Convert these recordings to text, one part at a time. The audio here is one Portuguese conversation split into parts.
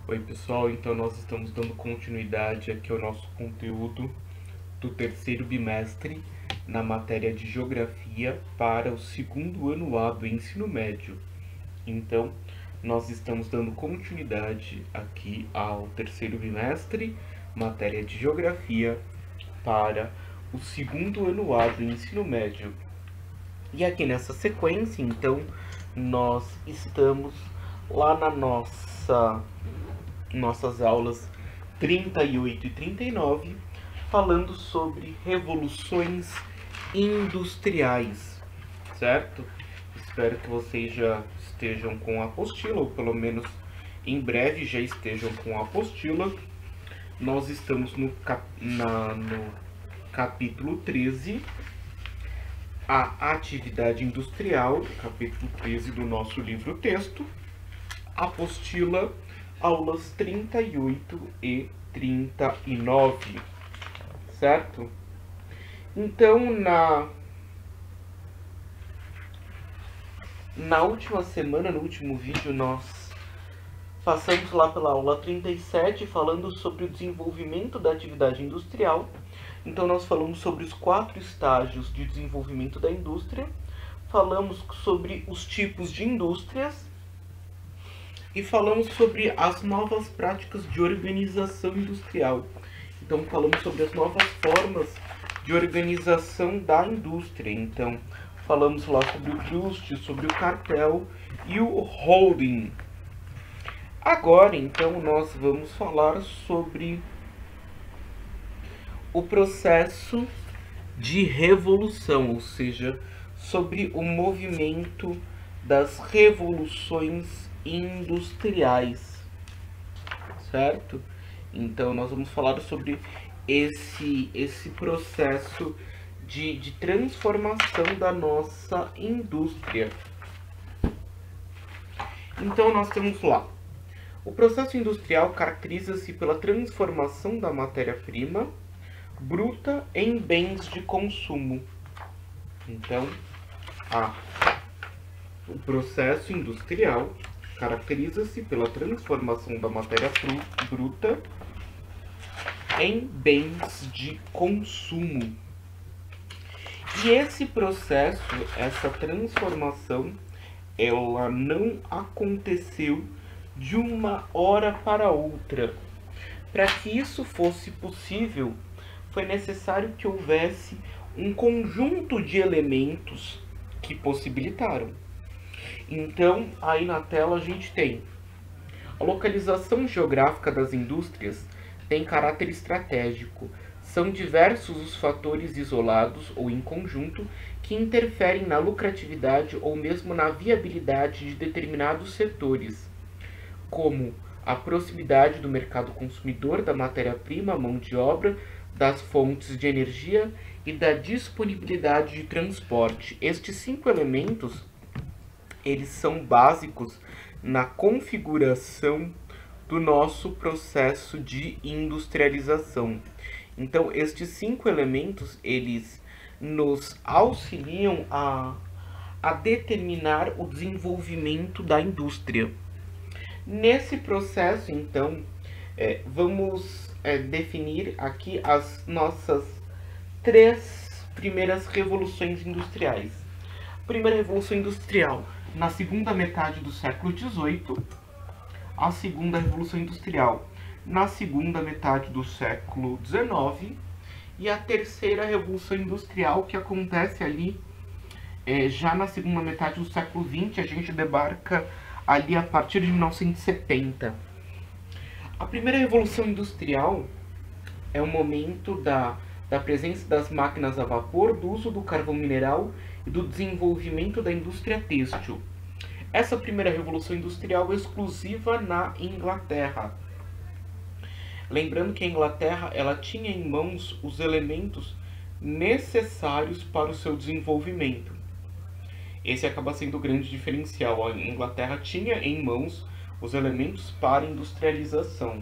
Oi pessoal, então nós estamos dando continuidade aqui ao nosso conteúdo do terceiro bimestre na matéria de Geografia para o segundo ano A do ensino médio. Então, nós estamos dando continuidade aqui ao terceiro bimestre, matéria de Geografia para o segundo ano A do ensino médio. E aqui nessa sequência, então, nós estamos lá na nossas aulas 38 e 39, falando sobre revoluções industriais, certo? Espero que vocês já estejam com a apostila, ou pelo menos em breve já estejam com a apostila. Nós estamos no capítulo 13, a atividade industrial, capítulo 13 do nosso livro-texto, apostila, aulas 38 e 39, certo? Então, na última semana, no último vídeo, nós passamos lá pela aula 37, falando sobre o desenvolvimento da atividade industrial. Então, nós falamos sobre os 4 estágios de desenvolvimento da indústria, falamos sobre os tipos de indústrias e falamos sobre as novas práticas de organização industrial. Então, falamos sobre as novas formas de organização da indústria. Então, falamos lá sobre o trust, sobre o cartel e o holding. Agora, então, nós vamos falar sobre o processo de revolução, ou seja, sobre o movimento das revoluções industriais, certo? Então, nós vamos falar sobre esse processo de transformação da nossa indústria. Então, nós temos lá: o processo industrial caracteriza-se pela transformação da matéria-prima bruta em bens de consumo. Então, o processo industrial caracteriza-se pela transformação da matéria bruta em bens de consumo. E esse processo, essa transformação, ela não aconteceu de uma hora para outra. Para que isso fosse possível, foi necessário que houvesse um conjunto de elementos que possibilitaram. Então, aí na tela a gente tem a localização geográfica das indústrias, tem caráter estratégico. São diversos os fatores isolados ou em conjunto que interferem na lucratividade ou mesmo na viabilidade de determinados setores, como a proximidade do mercado consumidor, da matéria-prima, mão de obra, das fontes de energia e da disponibilidade de transporte. Estes 5 elementos, eles são básicos na configuração do nosso processo de industrialização. Então, estes 5 elementos, eles nos auxiliam a determinar o desenvolvimento da indústria. Nesse processo, então, vamos definir aqui as nossas 3 primeiras revoluções industriais. Primeira revolução industrial, na segunda metade do século XVIII, a segunda revolução industrial, na segunda metade do século XIX, e a terceira revolução industrial, que acontece ali já na segunda metade do século XX, a gente debarca ali a partir de 1970. A primeira revolução industrial é o momento da presença das máquinas a vapor, do uso do carvão mineral e do desenvolvimento da indústria têxtil. Essa primeira revolução industrial é exclusiva na Inglaterra. Lembrando que a Inglaterra, ela tinha em mãos os elementos necessários para o seu desenvolvimento. Esse acaba sendo o grande diferencial. A Inglaterra tinha em mãos os elementos para industrialização.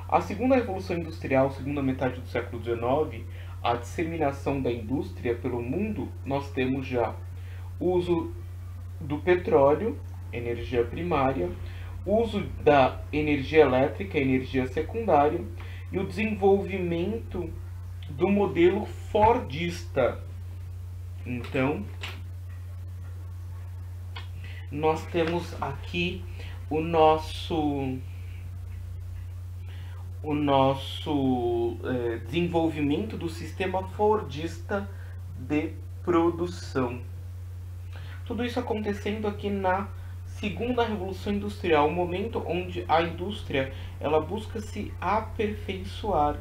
A segunda revolução industrial, segunda metade do século XIX, a disseminação da indústria pelo mundo, nós temos já o uso do petróleo, energia primária, uso da energia elétrica, energia secundária, e o desenvolvimento do modelo fordista. Então, nós temos aqui o nosso desenvolvimento do sistema fordista de produção. Tudo isso acontecendo aqui na segunda revolução industrial, um momento onde a indústria ela busca se aperfeiçoar.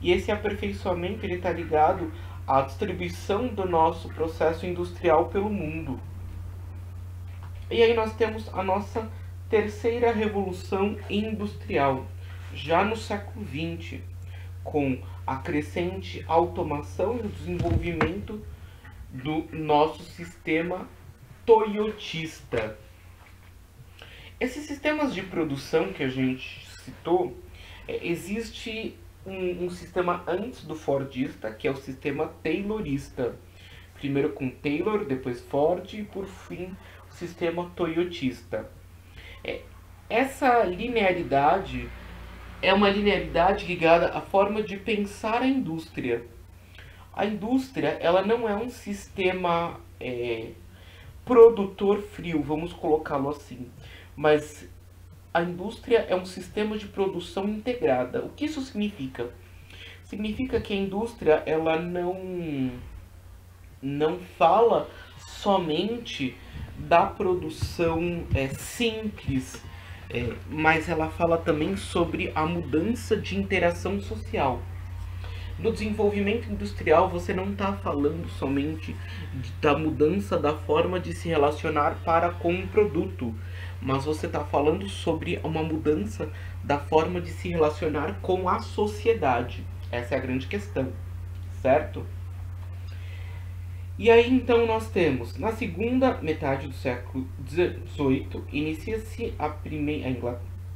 E esse aperfeiçoamento está ligado à distribuição do nosso processo industrial pelo mundo. E aí nós temos a nossa terceira revolução industrial, já no século XX, com a crescente automação e o desenvolvimento do nosso sistema toyotista. Esses sistemas de produção que a gente citou, existe um sistema antes do fordista, que é o sistema taylorista. Primeiro com Taylor, depois Ford e por fim o sistema toyotista. Essa linearidade é uma linearidade ligada à forma de pensar a indústria. A indústria ela não é um sistema produtor frio, vamos colocá-lo assim, mas a indústria é um sistema de produção integrada. O que isso significa? Significa que a indústria ela não fala somente da produção simples, mas ela fala também sobre a mudança de interação social. No desenvolvimento industrial, você não está falando somente da mudança da forma de se relacionar para com um produto, mas você está falando sobre uma mudança da forma de se relacionar com a sociedade. Essa é a grande questão, certo? E aí então nós temos, na segunda metade do século XVIII, inicia-se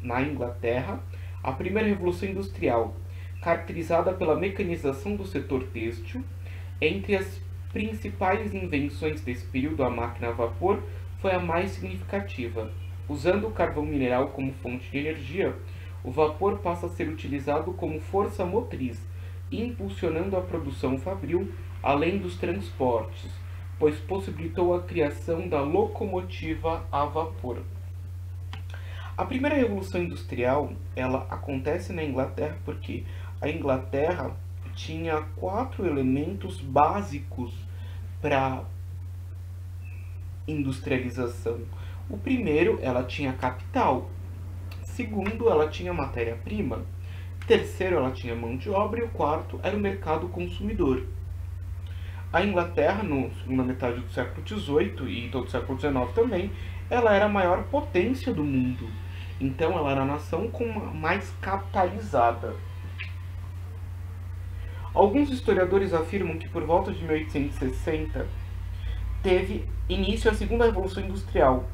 na Inglaterra a primeira revolução industrial, caracterizada pela mecanização do setor têxtil. Entre as principais invenções desse período, a máquina a vapor foi a mais significativa. Usando o carvão mineral como fonte de energia, o vapor passa a ser utilizado como força motriz, impulsionando a produção fabril, além dos transportes, pois possibilitou a criação da locomotiva a vapor. A primeira revolução industrial, ela acontece na Inglaterra porque a Inglaterra tinha 4 elementos básicos para industrialização. O primeiro, ela tinha capital. Segundo, ela tinha matéria-prima. Terceiro, ela tinha mão de obra. E o quarto era o mercado consumidor. A Inglaterra, na segunda metade do século XVIII e todo o século XIX também, ela era a maior potência do mundo. Então, ela era a nação mais capitalizada. Alguns historiadores afirmam que por volta de 1860 teve início a segunda revolução industrial,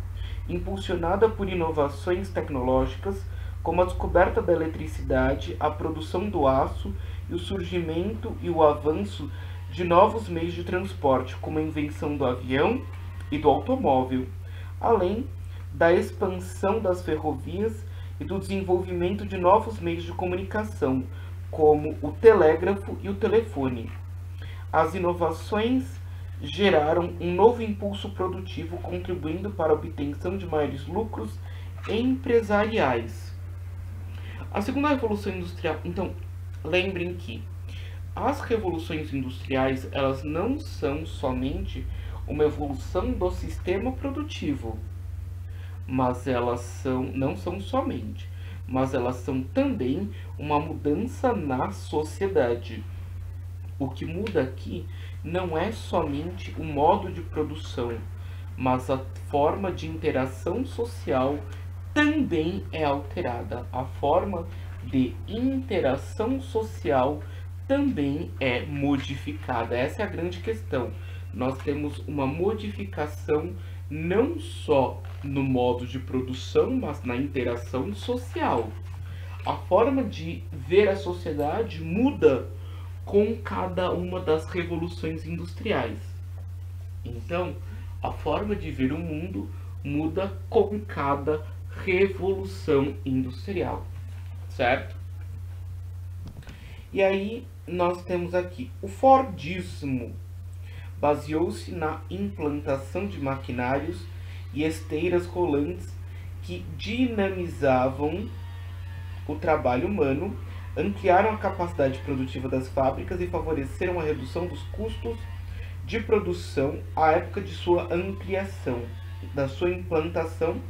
impulsionada por inovações tecnológicas como a descoberta da eletricidade, a produção do aço e o surgimento e o avanço de novos meios de transporte, como a invenção do avião e do automóvel, além da expansão das ferrovias e do desenvolvimento de novos meios de comunicação, como o telégrafo e o telefone. As inovações geraram um novo impulso produtivo, contribuindo para a obtenção de maiores lucros empresariais. A segunda revolução industrial, então, lembrem que as revoluções industriais, elas não são somente uma evolução do sistema produtivo, mas elas não são somente, mas elas são também uma mudança na sociedade. O que muda aqui não é somente o modo de produção, mas a forma de interação social também é alterada. A forma de interação social também é modificada. Essa é a grande questão. Nós temos uma modificação não só no modo de produção, mas na interação social. A forma de ver a sociedade muda com cada uma das revoluções industriais. Então, a forma de ver o mundo muda com cada Revolução Industrial, certo? E aí nós temos aqui o Fordismo. Baseou-se na implantação de maquinários e esteiras rolantes que dinamizavam o trabalho humano, ampliaram a capacidade produtiva das fábricas e favoreceram a redução dos custos de produção à época de sua ampliação, da sua implantação,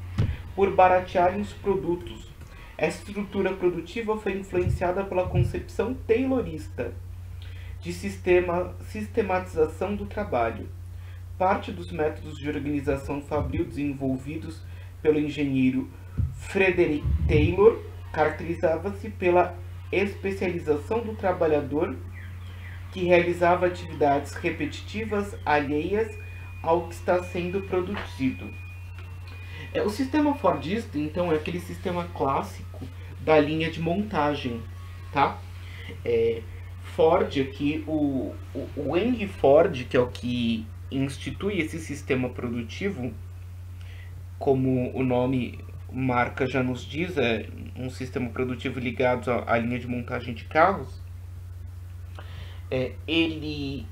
por baratearem os produtos. Essa estrutura produtiva foi influenciada pela concepção taylorista de sistematização do trabalho. Parte dos métodos de organização fabril desenvolvidos pelo engenheiro Frederick Taylor caracterizava-se pela especialização do trabalhador, que realizava atividades repetitivas alheias ao que está sendo produzido. O sistema Fordista, então, é aquele sistema clássico da linha de montagem, tá? Ford aqui, o Henry Ford, que é o que institui esse sistema produtivo, como o nome marca já nos diz, é um sistema produtivo ligado à linha de montagem de carros. Ele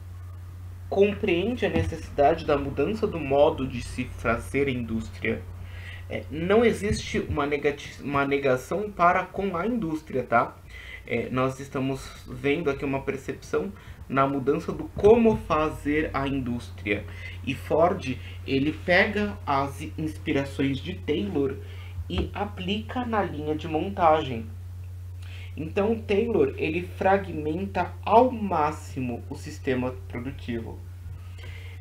compreende a necessidade da mudança do modo de se fazer a indústria. Não existe uma negação para com a indústria, tá? Nós estamos vendo aqui uma percepção na mudança do como fazer a indústria. E Ford, ele pega as inspirações de Taylor e aplica na linha de montagem. Então, Taylor, ele fragmenta ao máximo o sistema produtivo.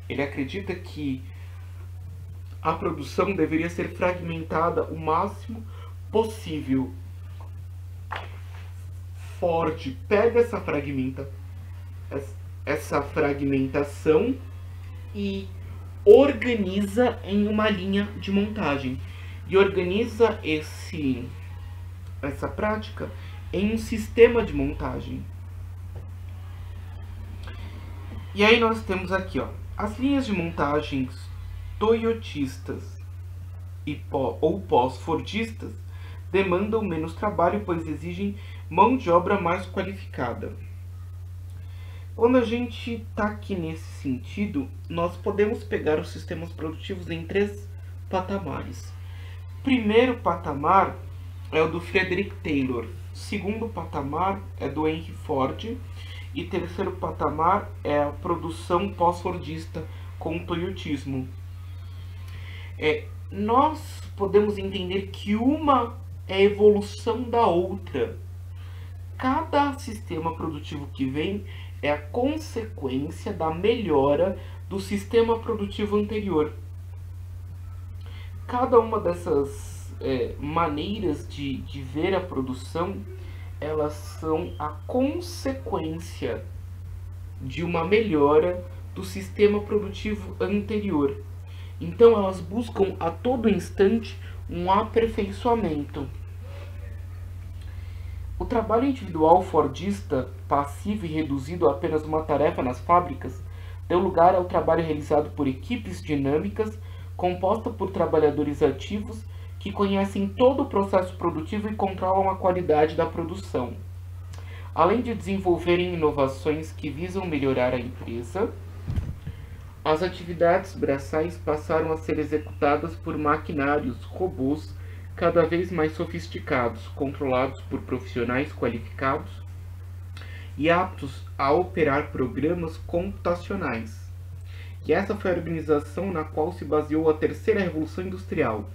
Ele acredita que a produção deveria ser fragmentada o máximo possível. Ford pega essa fragmentação e organiza em uma linha de montagem. E organiza essa prática em um sistema de montagem. E aí nós temos aqui, as linhas de montagens toyotistas ou pós-fordistas demandam menos trabalho, pois exigem mão de obra mais qualificada. Quando a gente está aqui nesse sentido, nós podemos pegar os sistemas produtivos em 3 patamares. Primeiro patamar é o do Frederick Taylor, segundo patamar é do Henry Ford e terceiro patamar é a produção pós-fordista com o toyotismo. Nós podemos entender que uma é a evolução da outra. Cada sistema produtivo que vem é a consequência da melhora do sistema produtivo anterior. Cada uma dessas maneiras de ver a produção, elas são a consequência de uma melhora do sistema produtivo anterior. Então elas buscam a todo instante um aperfeiçoamento. O trabalho individual fordista, passivo e reduzido a apenas uma tarefa nas fábricas, deu lugar ao trabalho realizado por equipes dinâmicas, composta por trabalhadores ativos que conhecem todo o processo produtivo e controlam a qualidade da produção. Além de desenvolverem inovações que visam melhorar a empresa, as atividades braçais passaram a ser executadas por maquinários, robôs, cada vez mais sofisticados, controlados por profissionais qualificados e aptos a operar programas computacionais. E essa foi a organização na qual se baseou a terceira revolução industrial.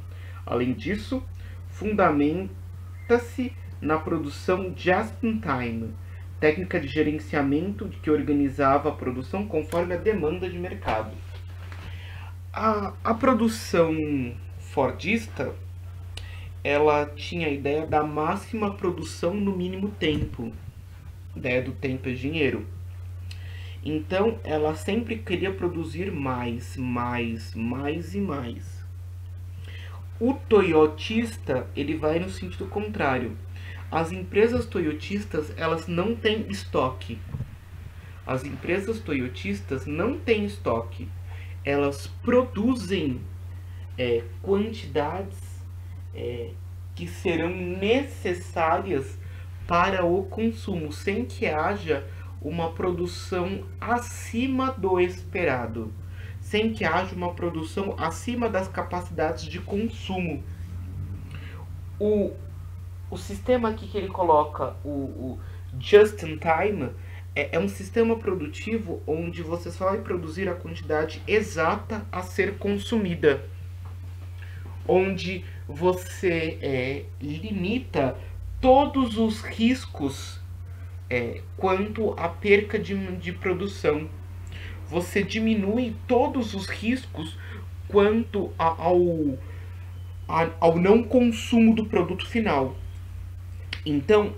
Além disso, fundamenta-se na produção just-in-time, técnica de gerenciamento que organizava a produção conforme a demanda de mercado. A produção fordista, ela tinha a ideia da máxima produção no mínimo tempo. A ideia do tempo é dinheiro. Então, ela sempre queria produzir mais. O toyotista, ele vai no sentido contrário. As empresas toyotistas, elas não têm estoque. As empresas toyotistas não têm estoque. Elas produzem quantidades que serão necessárias para o consumo, sem que haja uma produção acima do esperado, sem que haja uma produção acima das capacidades de consumo. O sistema aqui que ele coloca, o just in time, é um sistema produtivo onde você só vai produzir a quantidade exata a ser consumida, onde você limita todos os riscos quanto à perca de produção. Você diminui todos os riscos quanto ao não consumo do produto final. Então,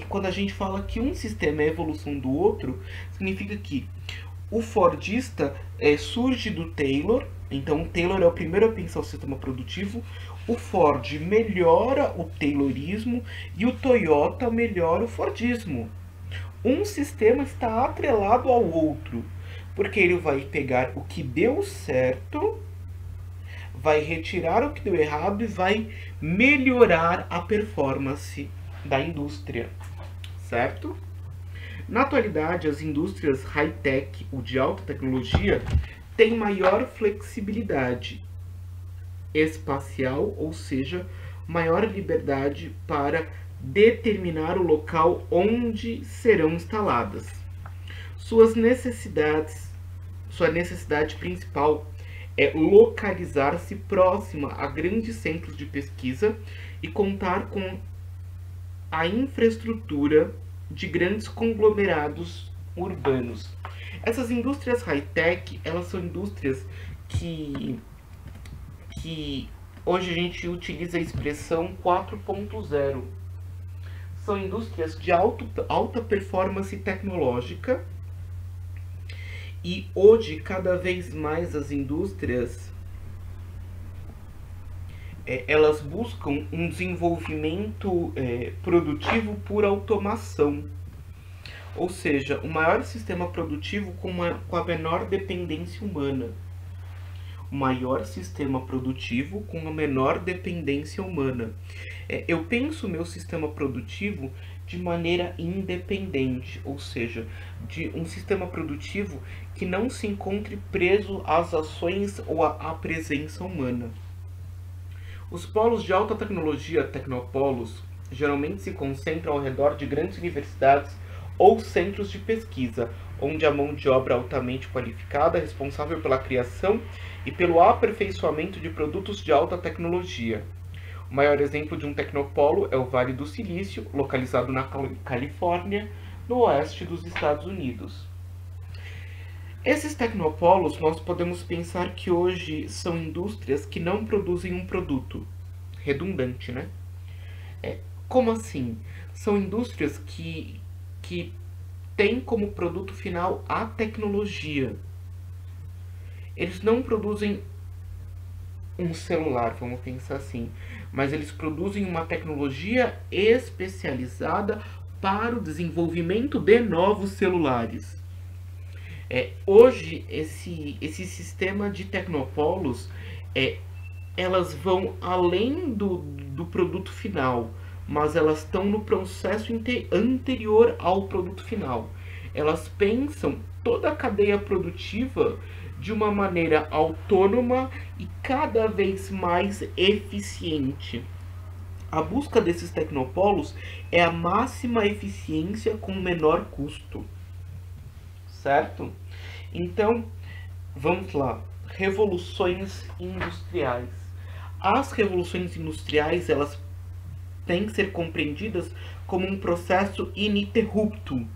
quando a gente fala que um sistema é a evolução do outro, significa que o Fordista surge do Taylor. Então, o Taylor é o primeiro a pensar o sistema produtivo. O Ford melhora o Taylorismo e o Toyota melhora o Fordismo. Um sistema está atrelado ao outro, porque ele vai pegar o que deu certo, vai retirar o que deu errado e vai melhorar a performance da indústria, certo? Na atualidade, as indústrias high-tech, ou de alta tecnologia, têm maior flexibilidade espacial, ou seja, maior liberdade para determinar o local onde serão instaladas. Sua necessidade principal é localizar-se próxima a grandes centros de pesquisa e contar com a infraestrutura de grandes conglomerados urbanos. Essas indústrias high-tech, elas são indústrias que hoje a gente utiliza a expressão 4.0. São indústrias de alta performance tecnológica, e hoje cada vez mais as indústrias elas buscam um desenvolvimento produtivo por automação, ou seja, o maior sistema produtivo com a menor dependência humana. O maior sistema produtivo com a menor dependência humana. Eu penso o meu sistema produtivo de maneira independente, ou seja, de um sistema produtivo que não se encontre preso às ações ou à presença humana. Os polos de alta tecnologia, tecnopolos, geralmente se concentram ao redor de grandes universidades ou centros de pesquisa, onde a mão de obra altamente qualificada é responsável pela criação e pelo aperfeiçoamento de produtos de alta tecnologia. O maior exemplo de um tecnopolo é o Vale do Silício, localizado na Califórnia, no oeste dos Estados Unidos. Esses tecnopolos, nós podemos pensar que hoje são indústrias que não produzem um produto. Redundante, né? Como assim? São indústrias que têm como produto final a tecnologia. Eles não produzem um celular, vamos pensar assim, mas eles produzem uma tecnologia especializada para o desenvolvimento de novos celulares. Hoje, esse sistema de tecnopolos, elas vão além do produto final, mas elas estão no processo anterior ao produto final. Elas pensam toda a cadeia produtiva de uma maneira autônoma e cada vez mais eficiente. A busca desses tecnopolos é a máxima eficiência com menor custo. Certo? Então, vamos lá. Revoluções industriais. As revoluções industriais, elas têm que ser compreendidas como um processo ininterrupto.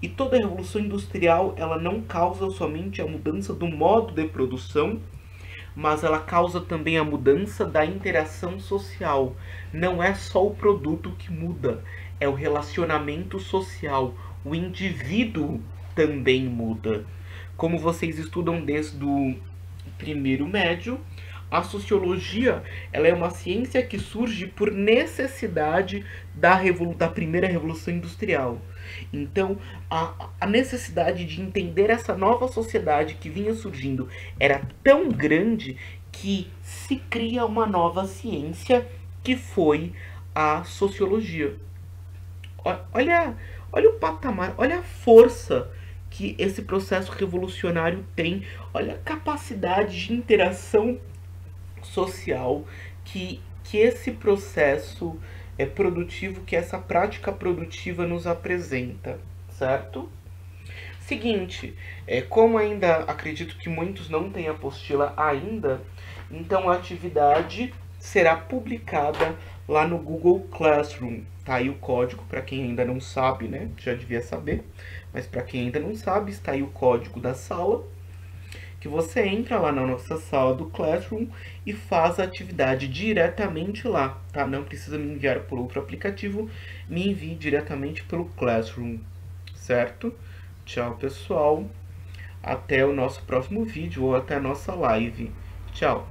E toda revolução industrial, ela não causa somente a mudança do modo de produção, mas ela causa também a mudança da interação social. Não é só o produto que muda, é o relacionamento social. O indivíduo também muda. Como vocês estudam desde o primeiro médio, a sociologia, ela é uma ciência que surge por necessidade da primeira revolução industrial. Então, a necessidade de entender essa nova sociedade que vinha surgindo era tão grande que se cria uma nova ciência que foi a sociologia. Olha o patamar, olha a força que esse processo revolucionário tem, olha a capacidade de interação social que esse processo produtivo, que essa prática produtiva nos apresenta, certo? Seguinte, como ainda acredito que muitos não têm apostila ainda, então a atividade será publicada lá no Google Classroom. Tá aí o código, para quem ainda não sabe, né? Já devia saber, mas para quem ainda não sabe, está aí o código da sala, que você entra lá na nossa sala do Classroom e faz a atividade diretamente lá, tá? Não precisa me enviar por outro aplicativo, me envie diretamente pelo Classroom, certo? Tchau, pessoal. Até o nosso próximo vídeo ou até a nossa live. Tchau.